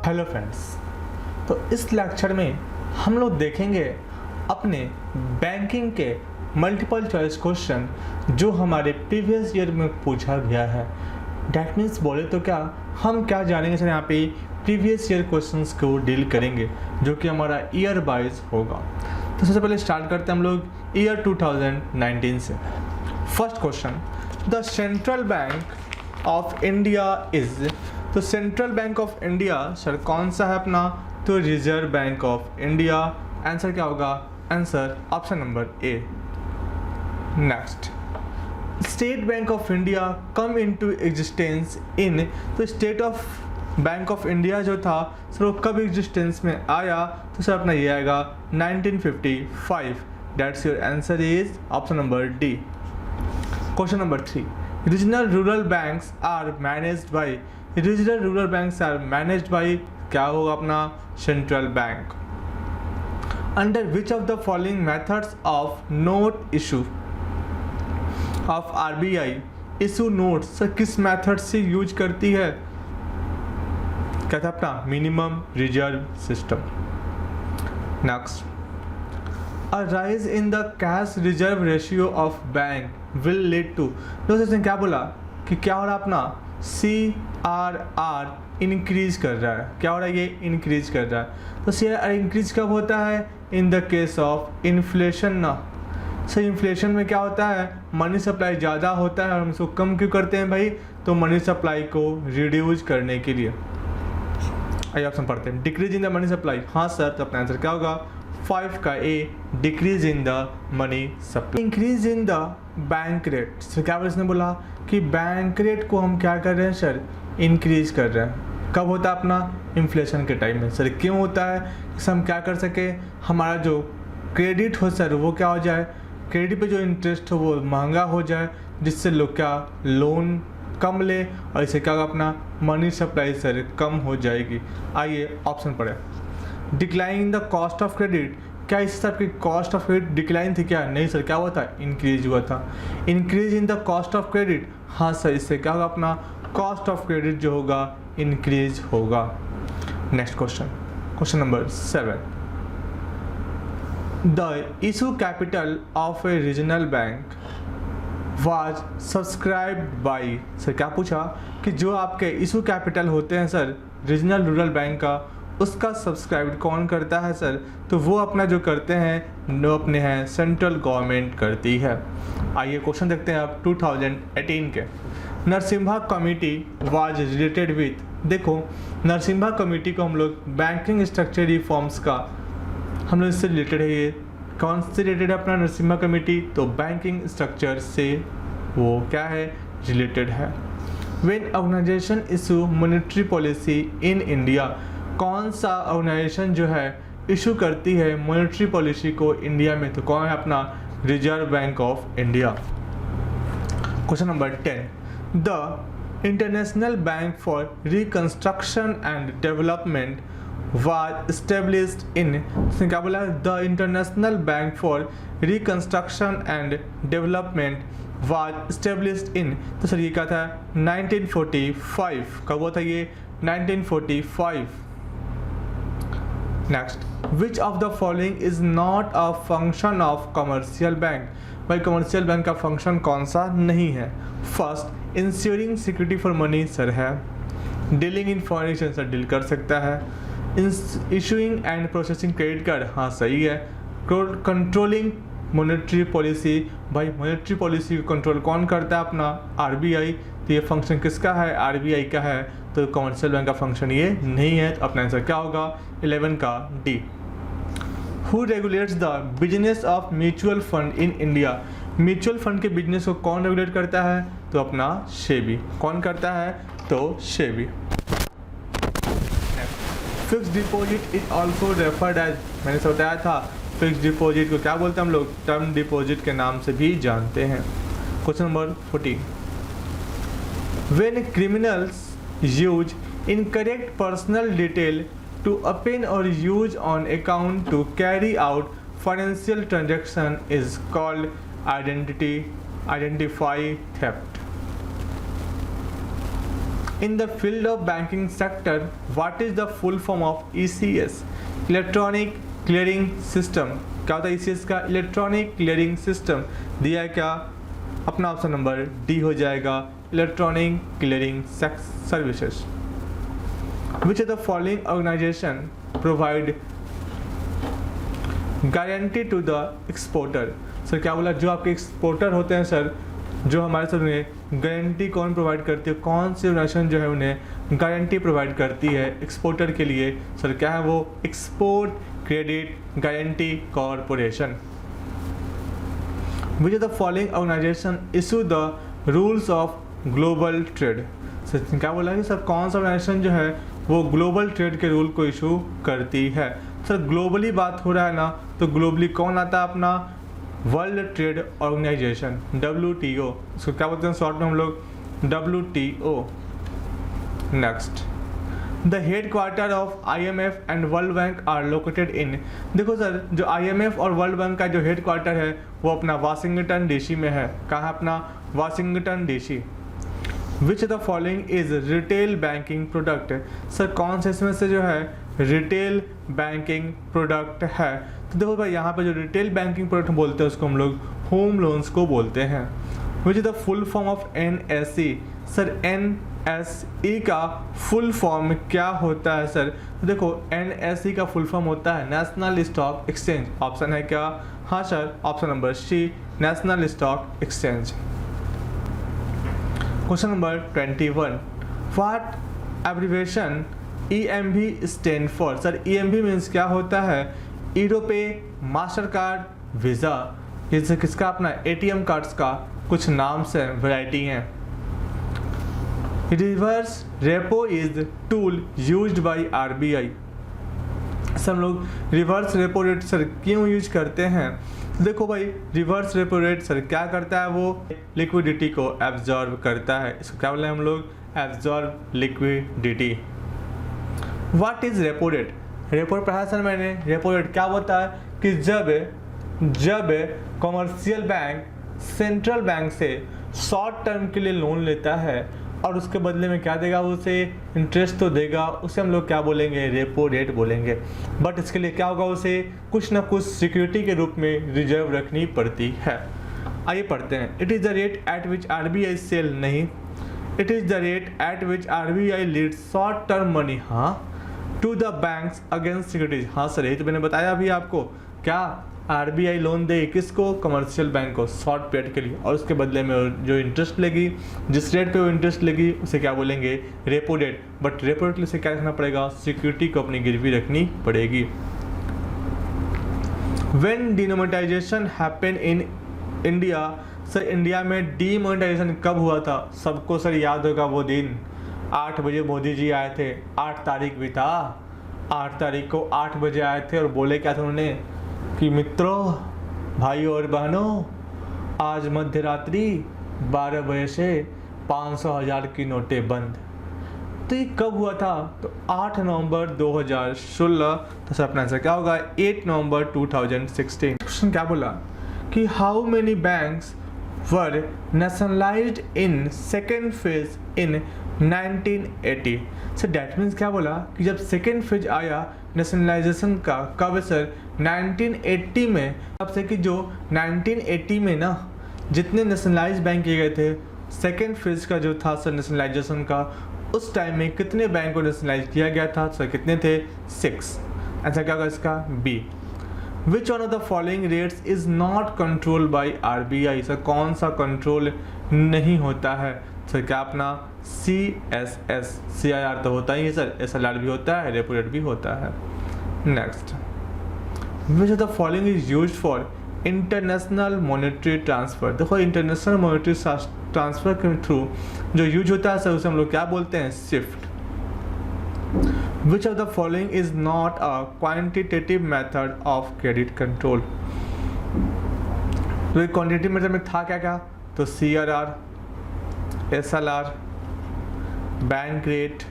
Hello friends, तो इस lecture में हम लोग देखेंगे अपने बैंकिंग के मल्टीपल चॉइस क्वेश्चन जो हमारे प्रीवियस ईयर में पूछा गया है। डैट मीन्स बोले तो क्या हम क्या जानेंगे सर, यहाँ पे प्रीवियस ईयर क्वेश्चंस को डील करेंगे जो कि हमारा ईयर वाइज होगा। तो सबसे पहले स्टार्ट करते हैं हम लोग ईयर 2019 से। First question, the central bank of India is, तो central bank of India sir कौन सा है अपना, तो reserve bank of India. Answer क्या होगा, answer option number A. Next, state bank of India come into existence in, तो state of bank of India जो था सर वो कब एग्जिस्टेंस में आया, तो सर अपना ये आएगा 1955। That's your answer is option number D. Question number 3, regional rural banks are managed by, regional rural banks are managed by क्या होगा अपना, central bank. Under which of the following methods of note issue of RBI issue note, sir किस मेथड से use करती है, क्या था अपना minimum reserve system. Next, a rise in the cash reserve ratio of bank will lead to, तो इसने क्या बोला कि क्या हो रहा अपना CRR इंक्रीज कर रहा है, क्या हो रहा है ये इंक्रीज कर रहा है। तो CRR इंक्रीज कब होता है, in the case of inflation ना। सर इन्फ्लेशन में क्या होता है, मनी सप्लाई ज़्यादा होता है और हम इसको कम क्यों करते हैं भाई, तो मनी सप्लाई को रिड्यूस करने के लिए। आइए ऑप्शन पढ़ते हैं, decrease in the money supply, हाँ सर, तो अपना आंसर क्या होगा 5 का A, decrease in the money supply. Increase in the bank rate, sir क्या इसने बोला कि बैंक रेट को हम क्या कर रहे हैं सर, इंक्रीज कर रहे हैं। कब होता है अपना, इन्फ्लेशन के टाइम में। सर क्यों होता है, इससे हम क्या कर सके, हमारा जो क्रेडिट हो सर वो क्या हो जाए, क्रेडिट पे जो इंटरेस्ट हो वो महंगा हो जाए, जिससे लोग क्या लोन कम ले और इससे क्या होगा अपना मनी सप्लाई सर कम हो जाएगी। आइए ऑप्शन पढ़े, decline in the cost of credit, क्या इस तरह की कॉस्ट ऑफ क्रेडिट डिक्लाइन थी क्या, नहीं सर, क्या हुआ था, इंक्रीज हुआ था। Increase in the cost of credit, हाँ सर, इससे क्या होगा अपना कॉस्ट ऑफ क्रेडिट जो होगा इंक्रीज होगा। Next question, question number 7, the issue capital of A regional bank was subscribed by, sir क्या पूछा कि जो आपके इशू कैपिटल होते हैं सर रीजनल रूरल बैंक का, उसका सब्सक्राइब कौन करता है सर, तो वो अपना जो करते हैं वो अपने हैं सेंट्रल गवर्नमेंट करती है। आइए क्वेश्चन देखते हैं आप 2018 के। Narasimha committee was related with, देखो नरसिम्हा कमेटी को हम लोग बैंकिंग स्ट्रक्चर रिफॉर्म्स का हम लोग इससे रिलेटेड है, ये कौन से रिलेटेड है अपना नरसिम्हा कमेटी, तो बैंकिंग स्ट्रक्चर से वो क्या है रिलेटेड है। When organization issue monetary policy in India, कौन सा ऑर्गेनाइजेशन जो है इशू करती है मॉनेटरी पॉलिसी को इंडिया में, तो कौन है अपना reserve bank of India. Question number 10, the international bank for reconstruction and development was established in, क्या बोला, the international bank for reconstruction and development was established in, तो सर ये क्या था 1945, कब हुआ था ये 1945। Next, which of the following is not a function of commercial bank, भाई कमर्शियल बैंक का फंक्शन कौन सा नहीं है। First, insuring security for money sir है, dealing in foreign exchange sir deal कर सकता है, issuing and processing credit card हाँ सही है, कंट्रोलिंग मॉनेटरी पॉलिसी, भाई मॉनेटरी पॉलिसी को कंट्रोल कौन करता है अपना आरबीआई, तो ये फंक्शन किसका है, आरबीआई का है, तो कमर्शियल बैंक का फंक्शन ये नहीं है, तो अपना आंसर क्या होगा 11 का D. Who regulates the business of mutual fund in India, mutual fund के बिजनेस को कौन रेगुलेट करता है, तो अपना सेबी, कौन करता है, तो SEBI. Fixed deposit is also referred as, मैंने सब बताया था फिक्स्ड डिपॉजिट को क्या बोलते हैं हम लोग, टर्म डिपॉजिट के नाम से भी जानते हैं। Question number 14, when criminals use incorrect personal detail to append or use on account to carry out financial transaction is called identify theft। In the field of banking sector, what is the full form of ECS? Electronic Clearing System. क्या होता है ECS का? Electronic Clearing System. दिया है क्या? अपना option number D हो जाएगा, Electronic Clearing Services. Which of the following organization provide guarantee to the exporter? Sir क्या बोला? जो आपके एक्सपोर्टर होते हैं सर, जो हमारे सर उन्हें गारंटी कौन प्रोवाइड करती है? कौन सी ऑर्गेनाइजेशन जो है उन्हें गारंटी प्रोवाइड करती है एक्सपोर्टर के लिए? सर क्या है वो? Export credit guarantee corporation. Which of the following organization issue the rules of global trade? Sir क्या बोला कि सर कौन सा ऑर्गेनाइजेशन जो है वो ग्लोबल ट्रेड के रूल को इशू करती है? सर ग्लोबली बात हो रहा है ना, तो ग्लोबली कौन आता है? अपना वर्ल्ड ट्रेड ऑर्गेनाइजेशन, WTO. इसको क्या बोलते हैं शॉर्ट में हम लोग? WTO. Next, the head quarter of IMF and world bank are located in. देखो सर, जो IMF और वर्ल्ड बैंक का जो हेड क्वार्टर है वो अपना वाशिंगटन DC में है. कहाँ? अपना Washington DC. Which the following is retail banking product? Sir कौन से इसमें से जो है रिटेल बैंकिंग प्रोडक्ट है? तो देखो भाई, यहाँ पे जो रिटेल बैंकिंग प्रोडक्ट बोलते हैं उसको हम लोग होम लोन्स को बोलते हैं. Which is the full form of NSE? Sir NSE का फुल फॉर्म क्या होता है सर? तो देखो NSE का फुल फॉर्म होता है नेशनल स्टॉक एक्सचेंज. ऑप्शन है क्या? हाँ sir, option number C, national stock exchange. Question number 21. What abbreviation EMV stand for? Sir EMV means क्या होता है? Europay, master card, visa. जैसे किसका? अपना ATM कार्ड्स का कुछ नाम से वैरायटी हैं. Reverse repo is tool used by RBI. Sir हम लोग रिवर्स रेपो रेट सर क्यों यूज करते हैं? देखो भाई, रिवर्स रेपो रेट सर क्या करता है? वो लिक्विडिटी को एब्जॉर्ब करता है. इसको क्या बोले हम लोग? Absorb liquidity. What is repo rate? Repo rate पढ़ा सर मैंने. रेपो रेट क्या होता है कि जब कमर्शियल बैंक सेंट्रल बैंक से शॉर्ट टर्म के लिए लोन लेता है और उसके बदले में क्या देगा? वो उसे इंटरेस्ट तो देगा, उसे हम लोग क्या बोलेंगे? रेपो रेट बोलेंगे. बट इसके लिए क्या होगा? उसे कुछ ना कुछ सिक्योरिटी के रूप में रिजर्व रखनी पड़ती है. आइए पढ़ते हैं. It is the rate at which RBI sell, नहीं, it is the rate at which RBI lead short term money, हाँ, to the banks against securities. हाँ सर, यही तो मैंने बताया अभी आपको. क्या? RBI लोन दे किसको? कमर्शियल बैंक को शॉर्ट पीरियड के लिए, और उसके बदले में जो इंटरेस्ट लेगी, जिस रेट पे वो इंटरेस्ट लेगी उसे क्या बोलेंगे? Repo rate. But repo rate के लिए क्या रखना पड़ेगा? सिक्योरिटी को अपनी गिरवी रखनी पड़ेगी. When demonetisation happen in India? Sir India में डीमोनेटाइजेशन कब हुआ था? सबको सर याद होगा वो दिन 8 बजे मोदी जी आए थे. 8 तारीख भी था. 8 तारीख को 8 बजे आए थे और बोले क्या था उन्होंने कि मित्रों, भाइयों और बहनों, आज मध्य रात्रि 12 बजे से 500,000 की नोटें बंद. तो ये कब हुआ था? तो 8 नवंबर 2016. तो सर अपना आंसर क्या होगा? 8 नवंबर 2016. क्वेश्चन क्या बोला कि how many banks were nationalised in second phase in 1980? Sir that means क्या बोला कि जब सेकेंड फेज आया नेशनलाइजेशन का, कब सर? 1980 में. अब से कि जो 1980 में ना जितने नेशनलाइज बैंक किए गए थे, सेकेंड फेज का जो था सर नेशनलाइजेशन का, उस टाइम में कितने बैंक को नेशनलाइज किया गया था? सर कितने थे? 6. आंसर क्या होगा इसका? B. Which one of the following rates is not control by RBI? Sir कौन सा कंट्रोल नहीं होता है? सर क्या? अपना CSS. CIR तो होता ही है सर, SLR भी होता है, रेपो रेट भी होता है. Next, which of the following is used for international monetary transfer? देखो इंटरनेशनल मॉनेटरी ट्रांसफर के थ्रू जो यूज होता है सर उसे हम लोग क्या बोलते हैं? SWIFT. Which of the following is not a quantitative method of credit control? तो क्वांटिटेटिव मेथड में था क्या क्या? तो CRR, SLR, bank rate,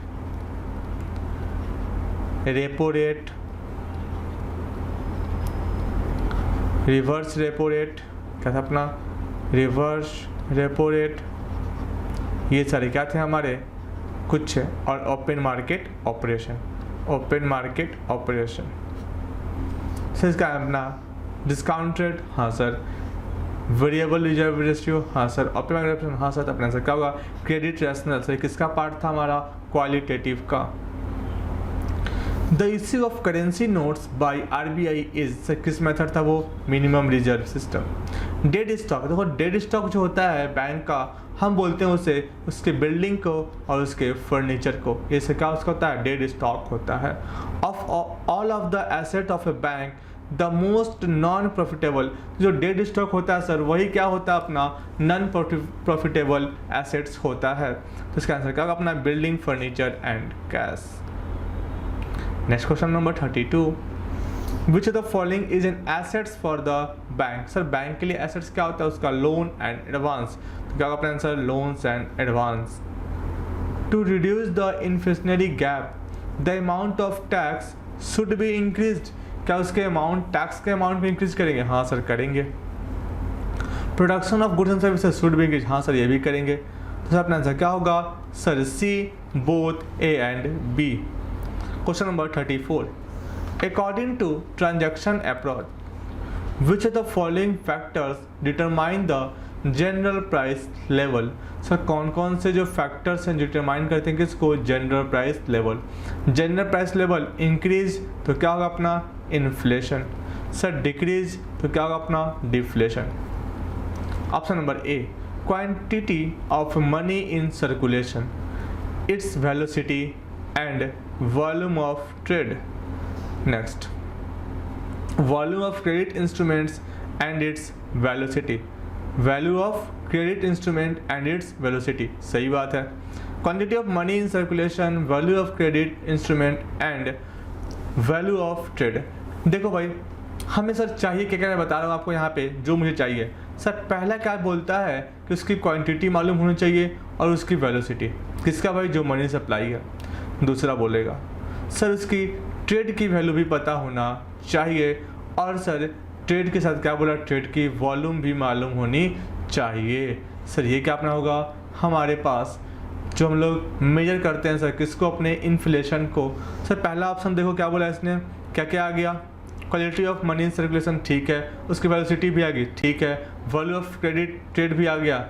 repo rate, reverse repo rate, क्या था अपना? Reverse repo rate. ये सारे क्या थे हमारे? कुछ है, और open market operation, open market operation. Sir इसका अपना डिस्काउंट रेट, हाँ सर। वेरिएबल रिजर्व रेशियो, हाँ सर। ओपन मार्केट ऑपरेशन, हाँ सर। अपना सर क्या होगा, क्रेडिट रैशनल। सर किसका पार्ट था हमारा, क्वालिटेटिव का। The issue of currency notes by RBI is, sir किस मेथड था वो, minimum reserve system. Dead stock, देखो डेड स्टॉक जो होता है बैंक का, हम बोलते हैं उसे उसके बिल्डिंग को और उसके फर्नीचर को, ये से क्या उसका होता है, डेड स्टॉक होता है। Of all of the asset of A bank the most non profitable, जो डेड स्टॉक होता है सर वही क्या होता है, अपना नॉन प्रॉफिटेबल एसेट्स होता है। तो इसका आंसर क्या होगा, अपना building, furniture and cash. Next question number 32, which of the following is an assets for the bank. Sir bank के लिए एसेट्स क्या होता है, उसका लोन एंड एडवांस। तो क्या होगा अपना answer, loans and advance. To reduce the inflationary gap the amount of tax should be increased, क्या उसके अमाउंट, टैक्स के अमाउंट में इंक्रीज करेंगे, हाँ सर करेंगे। Production of goods and services should be increase, हाँ सर ये भी करेंगे। तो सर अपना आंसर क्या होगा, sir C, both A and B. Question number 34, according to transaction approach which of the following factors determine the general price level. Sir कौन कौन से जो फैक्टर्स हैं डिटरमाइन करते हैं किसको, general price level. General price level increase तो क्या होगा अपना, इन्फ्लेशन। सर डिक्रीज तो क्या होगा अपना, deflation. Option number A, quantity of money in circulation, its velocity and volume of trade. Next, volume of credit instruments and its velocity, value of credit instrument and its velocity, सही बात है। quantity of money in circulation, value of credit instrument and value of trade। देखो भाई हमें sir चाहिए क्या क्या, मैं बता रहा हूँ आपको यहाँ पे जो मुझे चाहिए। सर पहला क्या बोलता है कि उसकी क्वांटिटी मालूम होनी चाहिए और उसकी वेलोसिटी, किसका भाई, जो मनी सप्लाई है। दूसरा बोलेगा सर उसकी ट्रेड की वैल्यू भी पता होना चाहिए, और सर ट्रेड के साथ क्या बोला, ट्रेड की वॉल्यूम भी मालूम होनी चाहिए। सर ये क्या अपना होगा, हमारे पास जो हम लोग मेजर करते हैं सर किसको, अपने इन्फ्लेशन को। सर पहला ऑप्शन देखो क्या बोला इसने, क्या क्या आ गया, quality of money in circulation, ठीक है। उसकी वेलोसिटी भी आ गई, ठीक है। वैल्यू ऑफ क्रेडिट ट्रेड भी आ गया।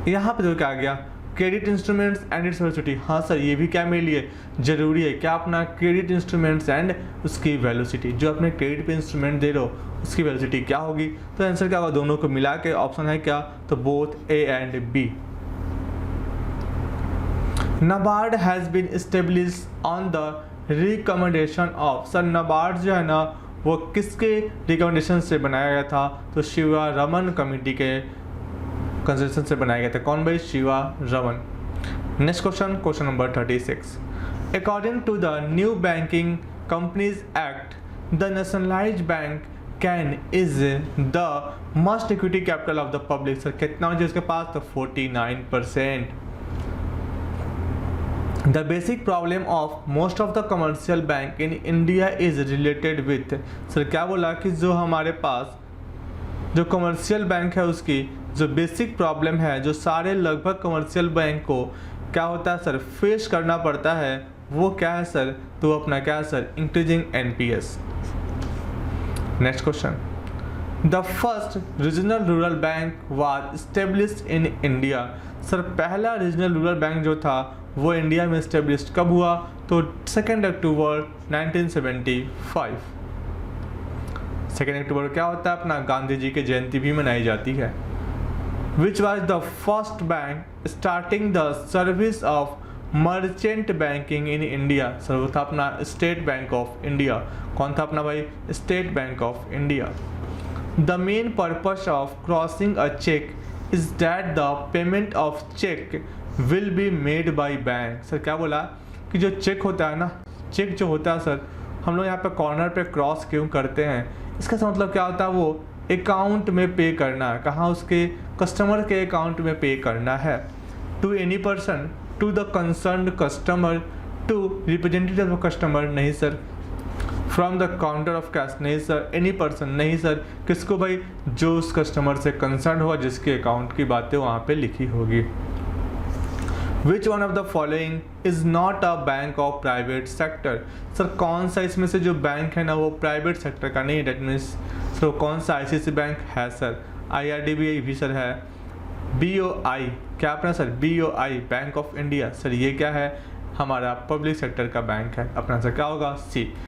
यहाँ पे जो क्या आ गया, credit instruments and its velocity, हाँ सर ये भी क्या मेरे लिए जरूरी है, क्या अपना क्रेडिट इंस्ट्रूमेंट्स एंड उसकी वेलोसिटी, जो अपने क्रेडिट पे इंस्ट्रूमेंट दे रहे हो उसकी वेलोसिटी क्या होगी। तो आंसर क्या होगा, दोनों को मिला के ऑप्शन है क्या, तो both A and B. NABARD has been established on the recommendation of, sir NABARD जो है ना वो किसके रिकमेंडेशन से बनाया गया था, तो शिवा रमन कमेटी के कंसल्टेशन से बनाया गया था। कौन भाई, Shiva Raman. Next question, question number 36, according to the new banking companies act the nationalized bank can is the must equity capital of the public. Sir कितना हो उसके पास, तो 49%। The basic problem of most of the commercial bank in India is related with, sir क्या बोला कि जो हमारे पास जो कमर्शियल बैंक है उसकी जो बेसिक प्रॉब्लम है, जो सारे लगभग कमर्शियल बैंक को क्या होता है सर फेस करना पड़ता है, वो क्या है सर, तो अपना क्या है sir, increasing NPS. Next question, the first regional rural bank was established in India. Sir पहला रीजनल रूरल बैंक जो था वो इंडिया में एस्टेब्लिश कब हुआ, तो 2 अक्टूबर 1975। 2 अक्टूबर क्या होता है, अपना गांधी जी की जयंती भी मनाई जाती है। Which was the first bank starting the service of merchant banking in India? Sir वो था अपना स्टेट बैंक ऑफ इंडिया। कौन था अपना भाई, state bank of India. The main purpose of crossing a check is that the payment of check will be made by bank। Sir क्या बोला कि जो चेक होता है ना, चेक जो होता है सर हम लोग यहाँ पे कॉर्नर पे क्रॉस क्यों करते हैं, इसका मतलब क्या होता है, वो अकाउंट में पे करना है, कहाँ, उसके कस्टमर के अकाउंट में पे करना है। To any person, to the concerned customer, to representative of customer, नहीं sir. From the counter of cash, नहीं सर। एनी पर्सन, नहीं सर। किसको भाई, जो उस कस्टमर से कंसर्न हुआ, जिसके अकाउंट की बातें वहाँ पे लिखी होगी। Which one of the following is not a bank of private sector. Sir कौन सा इसमें से जो बैंक है ना वो प्राइवेट सेक्टर का नहीं है, डेट मीन्स सर कौन सा ICICI बैंक है सर, IRDB भी सर है, BOI क्या अपना sir BOI bank of India sir ये क्या है हमारा पब्लिक सेक्टर का बैंक है, अपना सर क्या होगा C।